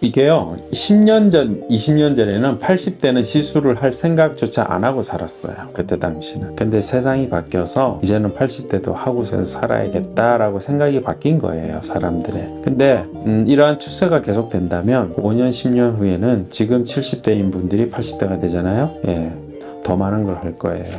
이게요, 10년 전, 20년 전에는 80대는 시술을 할 생각조차 안 하고 살았어요. 그때 당시는. 근데 세상이 바뀌어서 이제는 80대도 하고서 살아야겠다라고 생각이 바뀐 거예요, 사람들의. 근데 이러한 추세가 계속된다면 5년, 10년 후에는 지금 70대인 분들이 80대가 되잖아요. 예, 더 많은 걸 할 거예요.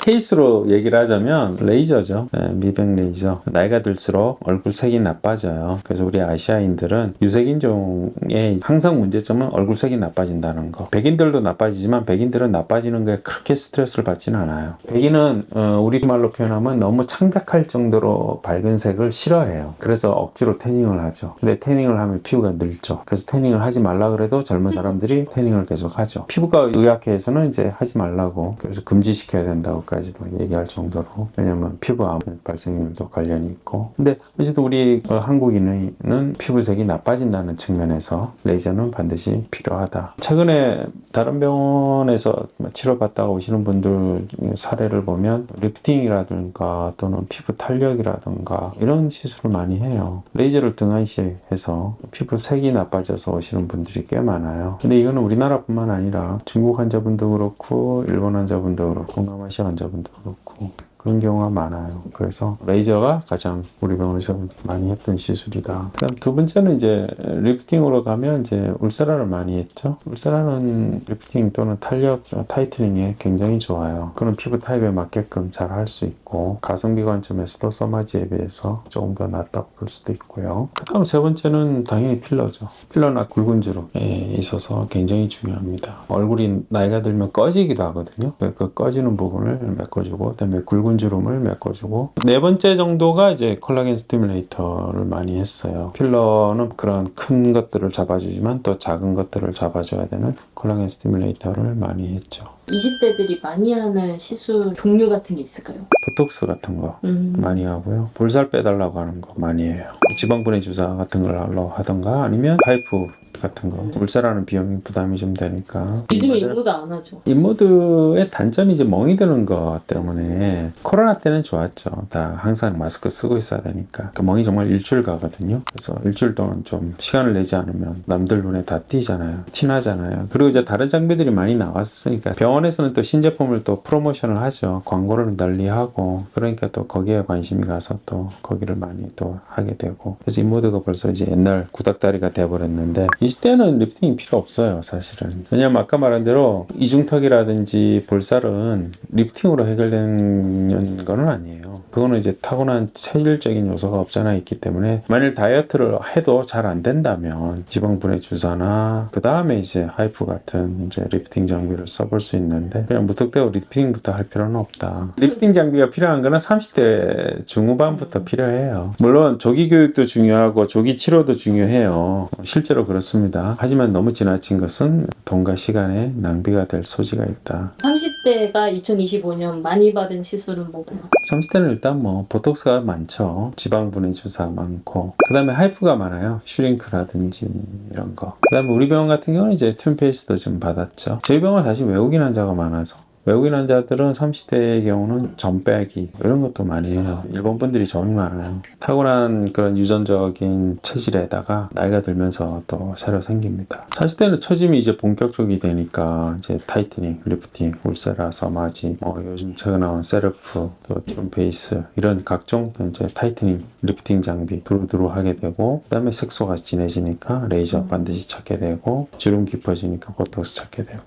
케이스로 얘기를 하자면 레이저죠. 미백 레이저. 나이가 들수록 얼굴 색이 나빠져요. 그래서 우리 아시아인들은 유색인종의 항상 문제점은 얼굴 색이 나빠진다는 거. 백인들도 나빠지지만 백인들은 나빠지는 거에 그렇게 스트레스를 받지는 않아요. 백인은 우리말로 표현하면 너무 창백할 정도로 밝은 색을 싫어해요. 그래서 억지로 태닝을 하죠. 근데 태닝을 하면 피부가 늙죠. 그래서 태닝을 하지 말라 그래도 젊은 사람들이 태닝을 계속 하죠. 피부과 의학회에서는 이제 하지 말라고, 그래서 금지시켜야 된다고 까지도 얘기할 정도로. 왜냐면 피부암 발생률도 관련이 있고. 근데 어쨌든 우리 한국인은 피부색이 나빠진다는 측면에서 레이저는 반드시 필요하다. 최근에 다른 병원에서 치료받다가 오시는 분들 사례를 보면 리프팅이라든가 또는 피부 탄력이라든가 이런 시술을 많이 해요. 레이저를 등한시해서 피부색이 나빠져서 오시는 분들이 꽤 많아요. 근데 이거는 우리나라뿐만 아니라 중국 환자분도 그렇고 일본 환자분도 그렇고 동남아시아 환자분도 그렇고 그런 경우가 많아요. 그래서 레이저가 가장 우리 병원에서 많이 했던 시술이다. 그다음 두 번째는 이제 리프팅으로 가면 이제 울세라를 많이 했죠. 울세라는 리프팅 또는 탄력 타이트닝에 굉장히 좋아요. 그런 피부 타입에 맞게끔 잘 할 수 있고, 가성비 관점에서도 써마지에 비해서 조금 더 낫다고 볼 수도 있고요. 그다음 세 번째는 당연히 필러죠. 필러나 굵은 주름에 있어서 굉장히 중요합니다. 얼굴이 나이가 들면 꺼지기도 하거든요. 그 꺼지는 부분을 메꿔주고, 그다음에 굵은 주름을 메꿔주고, 네 번째 정도가 이제 콜라겐 스티뮬레이터를 많이 했어요. 필러는 그런 큰 것들을 잡아주지만 또 작은 것들을 잡아줘야 되는 콜라겐 스티뮬레이터를 많이 했죠. 20대들이 많이 하는 시술 종류 같은 게 있을까요? 보톡스 같은 거 많이 하고요. 볼살 빼달라고 하는 거 많이 해요. 지방분해 주사 같은 걸 하려고 하던가, 아니면 파이프 같은 거. 울세라는 비용이 부담이 좀 되니까. 요즘에 인모드 안 하죠. 인모드의 단점이 이제 멍이 드는 것 때문에. 코로나 때는 좋았죠. 다 항상 마스크 쓰고 있어야 되니까. 그 멍이 정말 일주일 가거든요. 그래서 일주일 동안 좀 시간을 내지 않으면 남들 눈에 다 띄잖아요. 티나잖아요. 그리고 이제 다른 장비들이 많이 나왔으니까 병원에서는 또 신제품을 또 프로모션을 하죠. 광고를 널리 하고. 그러니까 또 거기에 관심이 가서 또 거기를 많이 또 하게 되고. 그래서 인모드가 벌써 이제 옛날 구닥다리가 돼버렸는데, 20대는 리프팅이 필요 없어요, 사실은. 왜냐면 아까 말한 대로 이중턱이라든지 볼살은 리프팅으로 해결되는 거는 아니에요. 그거는 이제 타고난 체질적인 요소가 없잖아 있기 때문에, 만일 다이어트를 해도 잘 안 된다면 지방분해 주사나 그 다음에 이제 하이프 같은 이제 리프팅 장비를 써볼 수 있는데, 그냥 무턱대고 리프팅부터 할 필요는 없다. 리프팅 장비가 필요한 거는 30대 중후반부터 필요해요. 물론 조기 교육도 중요하고 조기 치료도 중요해요. 실제로 그렇습니다. 하지만 너무 지나친 것은 돈과 시간의 낭비가 될 소지가 있다. 30대가 2025년 많이 받은 시술은 뭐가요? 30대는 일단 뭐 보톡스가 많죠. 지방분해 주사 많고, 그 다음에 하이프가 많아요. 슈링크라든지 이런 거. 그 다음에 우리 병원 같은 경우는 이제 튠페이스도 좀 받았죠. 저희 병원 사실 외국인 환자가 많아서 외국인 환자들은 30대의 경우는 점 빼기 이런 것도 많이 해요. 일본 분들이 점이 많아요. 타고난 그런 유전적인 체질에다가 나이가 들면서 또 새로 생깁니다. 40대는 처짐이 이제 본격적이 되니까 이제 타이트닝, 리프팅, 울세라, 서마지, 요즘 최근 나온 세르프, 또 튠페이스 이런 각종 이제 타이트닝, 리프팅 장비 두루두루 하게 되고, 그 다음에 색소가 진해지니까 레이저 반드시 찾게 되고, 주름 깊어지니까 보톡스 찾게 되고.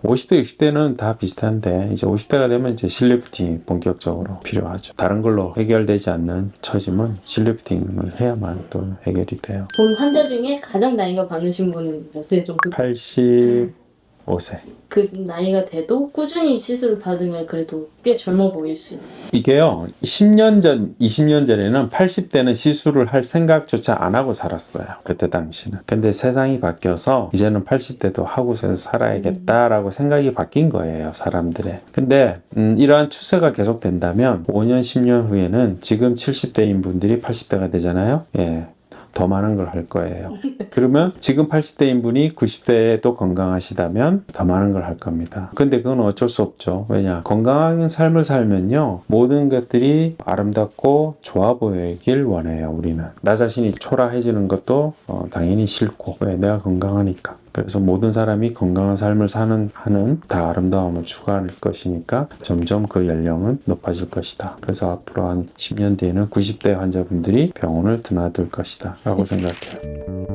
50대, 60대는 다 비슷한 이제 50대가 되면 이제 실리프팅이 본격적으로 필요하죠. 다른 걸로 해결되지 않는 처짐은 실리프팅을 해야만 또 해결이 돼요. 본 환자 중에 가장 나이가 많으신 분은 몇 세 정도? 85세. 그 나이가 돼도 꾸준히 시술을 받으면 그래도 꽤 젊어 보일 수 있어요. 이게요, 10년 전, 20년 전에는 80대는 시술을 할 생각조차 안 하고 살았어요. 그때 당시는. 근데 세상이 바뀌어서 이제는 80대도 하고서 살아야겠다라고 생각이 바뀐 거예요, 사람들의. 근데 이러한 추세가 계속된다면 5년, 10년 후에는 지금 70대인 분들이 80대가 되잖아요. 예. 더 많은 걸 할 거예요. 그러면 지금 80대인 분이 90대에도 건강하시다면 더 많은 걸 할 겁니다. 근데 그건 어쩔 수 없죠. 왜냐? 건강한 삶을 살면요. 모든 것들이 아름답고 좋아 보이길 원해요. 우리는. 나 자신이 초라해지는 것도 당연히 싫고. 왜? 내가 건강하니까. 그래서 모든 사람이 건강한 삶을 하는 다 아름다움을 추구할 것이니까 점점 그 연령은 높아질 것이다. 그래서 앞으로 한 10년 뒤에는 90대 환자분들이 병원을 드나들 것이다 라고 생각해요.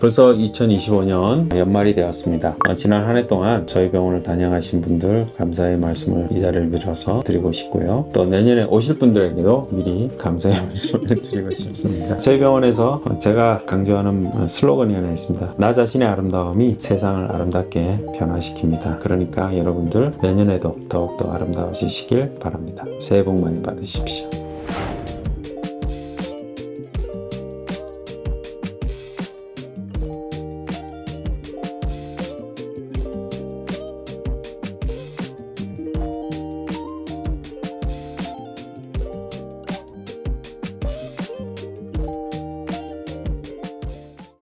벌써 2025년 연말이 되었습니다. 지난 한 해 동안 저희 병원을 단양하신 분들 감사의 말씀을 이 자리를 빌어서 드리고 싶고요. 또 내년에 오실 분들에게도 미리 감사의 말씀을 드리고 싶습니다. 저희 병원에서 제가 강조하는 슬로건이 하나 있습니다. 나 자신의 아름다움이 세상을 아름답게 변화시킵니다. 그러니까 여러분들 내년에도 더욱더 아름다워지시길 바랍니다. 새해 복 많이 받으십시오.